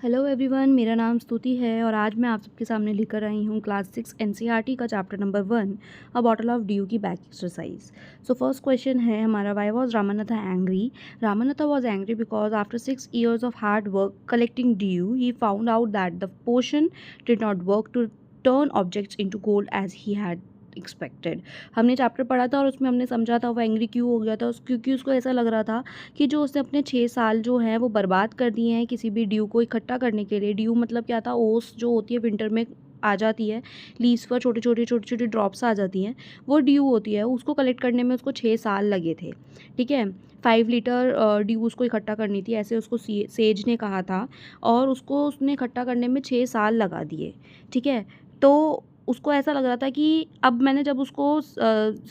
Hello everyone, मेरा नाम स्तुति है और आज मैं आप सबके सामने लेकर आई हूँ क्लास 6 एनसीईआरटी का chapter number 1 a bottle of dew की back exercise. So first question है हमारा, why was Ramanatha angry. Ramanatha was angry because after 6 years of hard work collecting dew he found out that the potion did not work to turn objects into gold as he had expected. हमने chapter पढ़ा था और उसमें हमने समझा था वो angry क्यों हो गया था, क्योंकि उसको ऐसा लग रहा था कि जो उसने अपने 6 साल जो हैं वो बर्बाद कर दिए हैं किसी भी ड्यू को इकट्ठा करने के लिए। ड्यू मतलब क्या था, ओस जो होती है विंटर में आ जाती है, लीव्स पर छोटी छोटी ड्रॉप्स आ जाती हैं, वो ड्यू होती है। उसको कलेक्ट करने में उसको 6 साल लगे थे। ठीक है, 5 लीटर ड्यू उसको इकट्ठा करनी थी, ऐसे उसको सेज ने कहा था, और उसको उसने इकट्ठा करने में 6 साल लगा दिए। ठीक है, तो उसको ऐसा लग रहा था कि अब मैंने जब उसको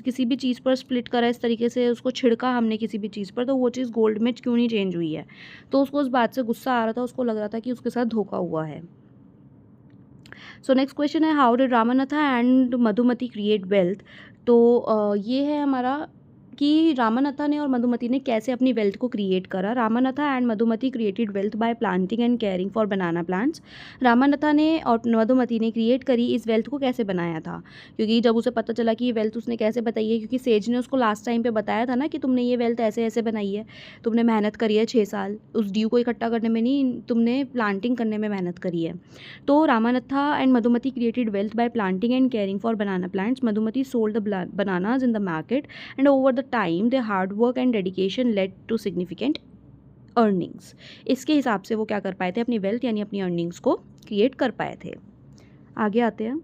किसी भी चीज़ पर स्प्लिट करा, इस तरीके से उसको छिड़का हमने किसी भी चीज़ पर, तो वो चीज़ गोल्ड में क्यों नहीं चेंज हुई है। तो उसको उस बात से गुस्सा आ रहा था, उसको लग रहा था कि उसके साथ धोखा हुआ है। सो नेक्स्ट क्वेश्चन है, how did Ramanatha and Madhumati create wealth. तो ये है हमारा कि रामानाथा ने और मधुमती ने कैसे अपनी वेल्थ को क्रिएट करा। Ramanatha and Madhumati created wealth by planting and caring for banana plants. Ramanatha ने और मधुमती ने क्रिएट करी इस वेल्थ को कैसे बनाया था, क्योंकि जब उसे पता चला कि ये वेल्थ उसने कैसे बताई है, क्योंकि सेज ने उसको लास्ट टाइम पे बताया था ना कि तुमने ये वेल्थ ऐसे ऐसे बनाई है, तुमने मेहनत करी है 6 साल, उस ड्यू को इकट्ठा करने में नहीं, तुमने प्लांटिंग करने में मेहनत करी है। तो Ramanatha and Madhumati created wealth by planting and caring for banana plants. Madhumati sold the bananas in the market and over the time their hard work and dedication led to significant earnings। इसके हिसाब से वो क्या कर पाए थे, अपनी वेल्थ यानी अपनी अर्निंग्स को क्रिएट कर पाए थे। आगे आते हैं।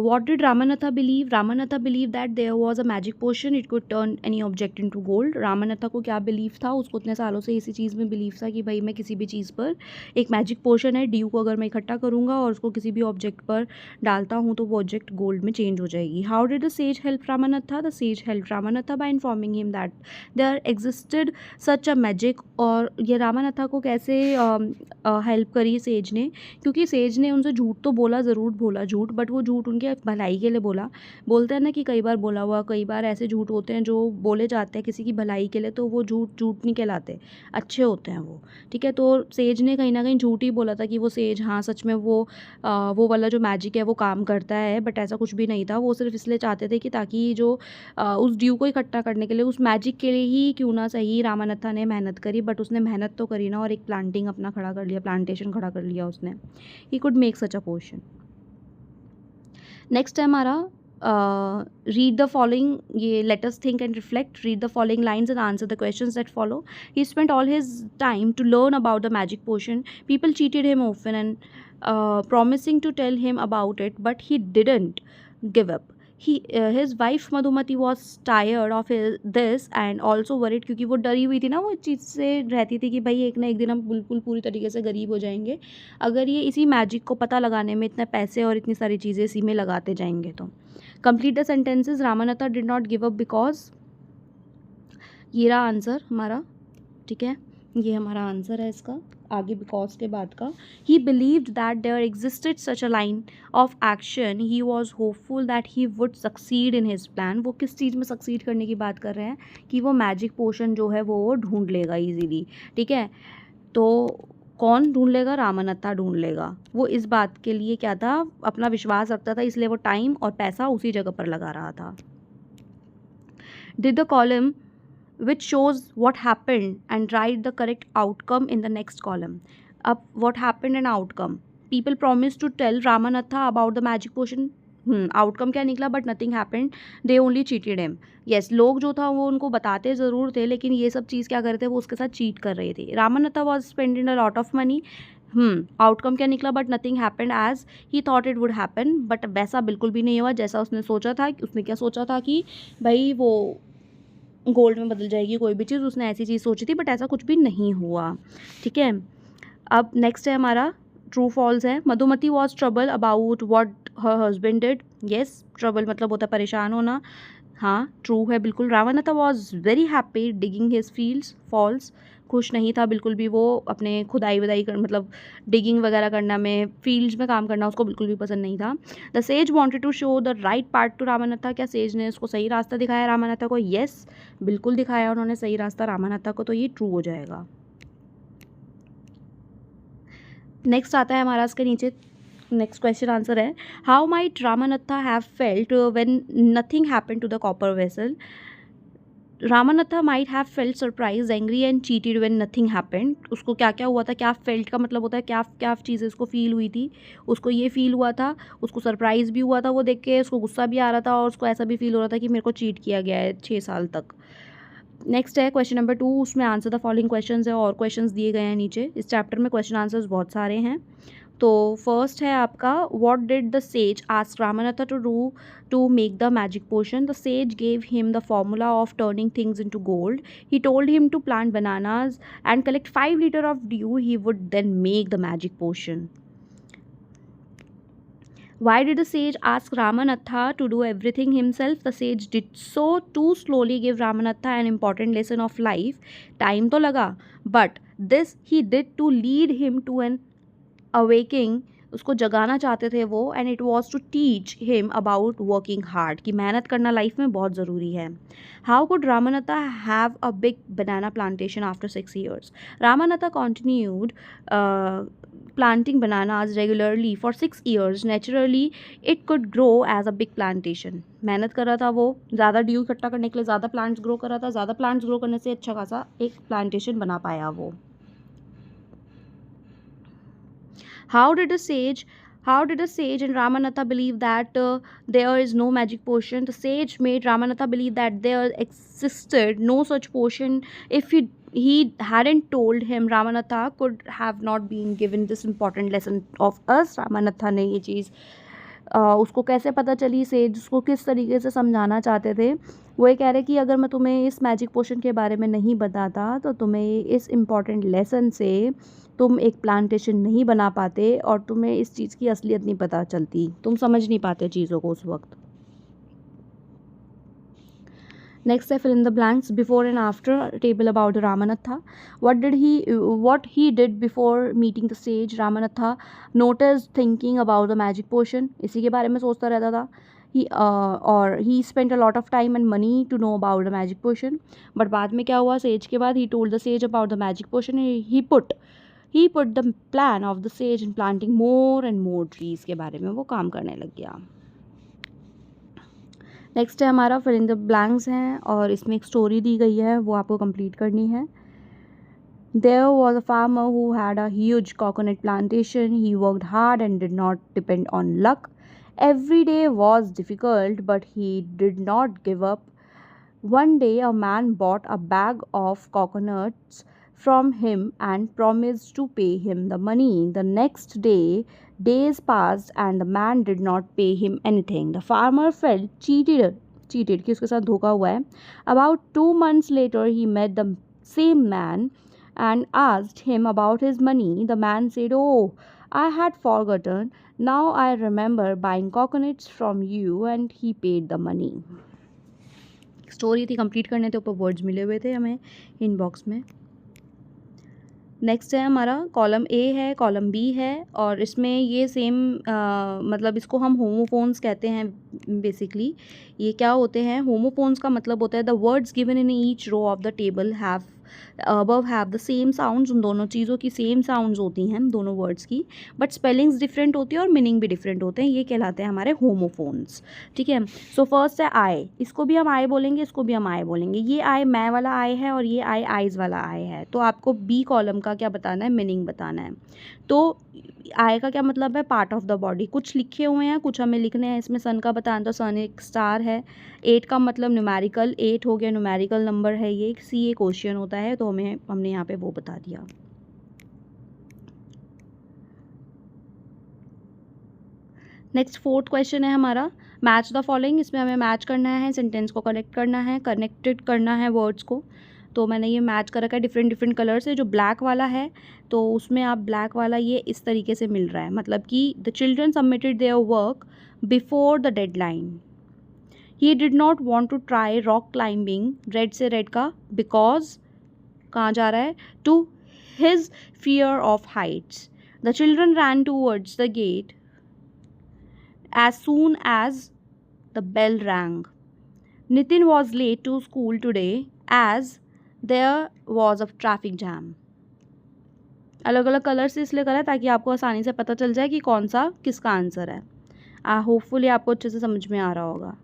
What did Ramanatha believe? Ramanatha believed that there was a magic potion, it could turn any object into gold। Ramanatha को क्या बिलीव था, उसको इतने सालों से इसी चीज़ में बिलीव था कि भाई मैं किसी भी चीज़ पर एक मैजिक पोशन है, ड्यू को अगर मैं इकट्ठा करूँगा और उसको किसी भी ऑब्जेक्ट पर डालता हूँ तो वो ऑब्जेक्ट गोल्ड में चेंज हो जाएगी। How did the sage help Ramanatha. The sage help Ramanatha by informing him that there existed such a magic. और ये रामानाथा को कैसे हेल्प करी सेज ने, क्योंकि सेज ने उनसे झूठ तो बोला, ज़रूर बोला झूठ, बट वो झूठ उनके भलाई के लिए बोला। बोलते हैं ना कि कई बार बोला हुआ, कई बार ऐसे झूठ होते हैं जो बोले जाते हैं किसी की भलाई के लिए, तो वो झूठ झूठ नहीं कहलाते, अच्छे होते हैं वो। ठीक है, तो सेज ने कहीं ना कहीं झूठ ही बोला था कि वो सेज, हाँ सच में वो वाला जो मैजिक है वो काम करता है, बट ऐसा कुछ भी नहीं था। वो सिर्फ इसलिए चाहते थे कि ताकि जो उस ड्यू को इकट्ठा करने के लिए, उस मैजिक के लिए ही क्यों ना सही, रामानाथा ने मेहनत करी, बट उसने मेहनत तो करी ना, और एक प्लांटिंग अपना खड़ा कर लिया, प्लांटेशन खड़ा कर लिया उसने। He could make such a portion. Next है हमारा, रीड द फॉलोइंग, ये let us think and reflect, read the following lines and answer the questions that follow. He spent all his time to learn about the magic potion, people cheated him often and promising to tell him about it, but he didn't give up। His wife Madhumati was tired of this and also worried, क्योंकि वो डरी हुई थी ना, वो इस चीज़ से रहती थी कि भाई एक ना एक दिन हम बिल्कुल पूरी तरीके से गरीब हो जाएंगे अगर ये इसी मैजिक को पता लगाने में इतने पैसे और इतनी सारी चीज़ें इसी में लगाते जाएंगे। तो complete the sentences. Ramanatha did not give up because, ये रहा आंसर हमारा। ठीक है, ये हमारा आंसर है इसका, आगे बिकॉज के बाद का। He believed that there existed such a line of action, he was hopeful that he would succeed in his plan. वो किस चीज़ में सक्सीड करने की बात कर रहे हैं, कि वो मैजिक पोशन जो है वो ढूंढ लेगा ईजीली। ठीक है, तो कौन ढूंढ लेगा, रामानाथा ढूंढ लेगा। वो इस बात के लिए क्या था, अपना विश्वास रखता था, इसलिए वो टाइम और पैसा उसी जगह पर लगा रहा था। Did the column which shows what happened and write the correct outcome in the next column। अब what happened and outcome, people promised to tell Ramanatha about the magic potion। Outcome क्या निकला, but nothing happened, they only cheated him. Yes, लोग जो था वो उनको बताते ज़रूर थे, लेकिन ये सब चीज़ क्या कर रहे थे, वो उसके साथ चीट कर रहे थे। Ramanatha was spending a lot of money. Outcome क्या निकला, but nothing happened as he thought it would happen, but वैसा बिल्कुल भी नहीं हुआ जैसा उसने सोचा था। उसने क्या सोचा था कि भाई वो गोल्ड में बदल जाएगी कोई भी चीज़, उसने ऐसी चीज़ सोची थी, बट ऐसा कुछ भी नहीं हुआ। ठीक है, अब नेक्स्ट है हमारा, ट्रू फॉल्स है। Madhumati was trouble about what her husband did. Yes, trouble मतलब होता है परेशान होना, हाँ ट्रू है बिल्कुल। Ramanatha was very happy digging his fields. False, खुश नहीं था बिल्कुल भी वो अपने खुदाई वदाई कर, मतलब डिगिंग वगैरह करना में, फील्ड्स में काम करना उसको बिल्कुल भी पसंद नहीं था। The sage wanted to show the right part to Ramanatha. क्या सेज ने उसको सही रास्ता दिखाया रामानाथा को? येस, बिल्कुल दिखाया उन्होंने सही रास्ता रामानाथा को, तो ये ट्रू हो जाएगा। नेक्स्ट आता है हमारा इसके नीचे, नेक्स्ट क्वेश्चन आंसर है, how might Ramanatha have felt when nothing happened to the copper vessel. Ramanatha might have felt surprise, angry and cheated when nothing happened. उसको क्या क्या हुआ था, क्या फेल्ट का मतलब होता है क्या क्या चीज़ें उसको फील हुई थी. उसको ये फील हुआ था, उसको सरप्राइज भी हुआ था वो देख के, उसको गुस्सा भी आ रहा था और उसको ऐसा भी फील हो रहा था कि मेरे को चीट किया गया है 6 साल तक. नेक्स्ट है क्वेश्चन नंबर 2, उसमें आंसर द फॉलोइंग क्वेश्चंस है और क्वेश्चंस दिए गए हैं नीचे. इस चैप्टर में क्वेश्चन आंसर्स बहुत सारे हैं. तो फर्स्ट है आपका, what did the sage ask Ramanatha to do to make the magic potion. The sage gave him the formula of turning things into gold. He told him to plant bananas and collect 5 liters of dew. He would then make the magic potion. Why did the sage ask Ramanatha to do everything himself? The sage did so to slowly give Ramanatha an important lesson of life. Time तो लगा, but this he did to lead him to an awakening. उसको जगाना चाहते थे वो, and it was to teach him about working hard, कि मेहनत करना लाइफ में बहुत ज़रूरी है. How could Ramanatha have a big banana plantation after 6 years? Ramanatha continued planting bananas regularly for 6 years. Naturally, it could grow as a big plantation. मेहनत कर रहा था वो, ज़्यादा ड्यू इकट्ठा करने के लिए ज़्यादा प्लांट्स ग्रो कर रहा था, ज़्यादा प्लांट्स ग्रो करने से अच्छा खासा एक प्लांटेशन बना पाया वो. How did a sage and Ramanatha believe that there is no magic potion? The sage made Ramanatha believe that there existed no such potion. If he hadn't told him, Ramanatha could have not been given this important lesson of us. Ramanatha ने ये चीज़ उसको कैसे पता चली, says उसको किस तरीके से समझाना चाहते थे. वो ये कह रहे कि अगर मैं तुम्हें इस मैजिक पोशन के बारे में नहीं बताता तो तुम्हें इस इम्पॉर्टेंट लेसन से तुम एक प्लांटेशन नहीं बना पाते और तुम्हें इस चीज़ की असलियत नहीं पता चलती, तुम समझ नहीं पाते चीज़ों को उस वक्त. नेक्स्ट है, fill in the blanks, before and after table about Ramanatha. what he did before meeting the sage. Ramanatha noticed thinking about the magic potion. इसी के बारे में सोचता रहता था. He spent a lot of time and money to know about the magic potion. But बाद में क्या हुआ, सेज के बाद he told the sage about the magic potion. He put the plan of the sage in planting more and more trees के बारे में वो काम करने लग गया. नेक्स्ट है हमारा फिल इन द ब्लैंक्स हैं और इसमें एक स्टोरी दी गई है, वो आपको कंप्लीट करनी है. There was a farmer who had a huge coconut plantation. He worked hard and did not depend on luck. Every day was difficult, but he did not give up. One day, a man bought a bag of coconuts from him and promised to pay him the money. The next day, days passed and the man did not pay him anything. The farmer felt cheated कि उसके साथ धोखा हुआ है. About 2 months later, he met the same man and asked him about his money. The man said, "Oh, I had forgotten. Now I remember buying coconuts from you," and he paid the money. Story थी, complete करने थे, ऊपर words मिले हुए थे हमें inbox में. Next है हमारा कॉलम ए है, कॉलम बी है और इसमें ये सेम मतलब इसको हम होमोफोन्स कहते हैं बेसिकली. ये क्या होते हैं, होमोफोन्स का मतलब होता है the words given in each row of the table have above have the same sounds. उन दोनों चीज़ों की सेम साउंड्स होती हैं दोनों वर्ड्स की, बट स्पेलिंग्स डिफरेंट होती है और मीनिंग भी डिफरेंट होते हैं. ये कहलाते हैं हमारे होमोफोन्स. ठीक है. सो फर्स्ट है आई, इसको भी हम आई बोलेंगे, इसको भी हम आई बोलेंगे. ये आई मैं वाला आई है और ये आई आइज़ वाला आई है. तो आपको बी कॉलम का क्या बताना है, मीनिंग बताना है. तो आई का क्या मतलब है, पार्ट ऑफ द बॉडी. कुछ लिखे हुए हैं, कुछ हमें लिखने हैं. इसमें सन का बताना, तो सन एक स्टार है. 8 का मतलब न्यूमेरिकल, 8 हो गया न्यूमेरिकल नंबर है ये. सी एक क्वेश्चन होता है, तो हमने यहाँ पे वो बता दिया. नेक्स्ट फोर्थ क्वेश्चन है हमारा, मैच द फॉलोइंग. इसमें हमें मैच करना है, सेंटेंस को कनेक्ट करना है, कनेक्टेड करना है वर्ड्स को. तो मैंने ये मैच कर रखा है डिफरेंट डिफरेंट कलर से. जो ब्लैक वाला है तो उसमें आप ब्लैक वाला ये इस तरीके से मिल रहा है, मतलब कि the children submitted their work before the deadline. He did not want to try rock climbing, रेड से रेड का, बिकॉज कहाँ जा रहा है, to his fear of heights. The children ran towards the gate as soon as the bell rang. Nitin was late to school today as there was a traffic jam. अलग अलग कलर से इसलिए करा है ताकि आपको आसानी से पता चल जाए कि कौन सा किसका आंसर है। होपफुली आपको अच्छे से समझ में आ रहा होगा।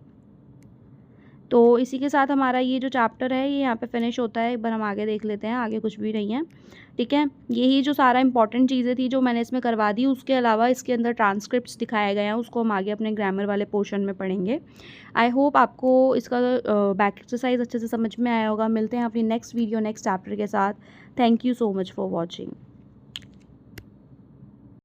तो इसी के साथ हमारा ये जो चैप्टर है ये यहाँ पे फिनिश होता है। एक बार हम आगे देख लेते हैं, आगे कुछ भी नहीं है, ठीक है। यही जो सारा इंपॉर्टेंट चीज़ें थी जो मैंने इसमें करवा दी, उसके अलावा इसके अंदर ट्रांसक्रिप्ट्स दिखाए गए हैं, उसको हम आगे अपने ग्रामर वाले पोर्शन में पढ़ेंगे। आई होप आपको इसका बैक एक्सरसाइज अच्छे से समझ में आया होगा। मिलते हैं अपनी नेक्स्ट वीडियो नेक्स्ट चैप्टर के साथ। Thank you so much for watching.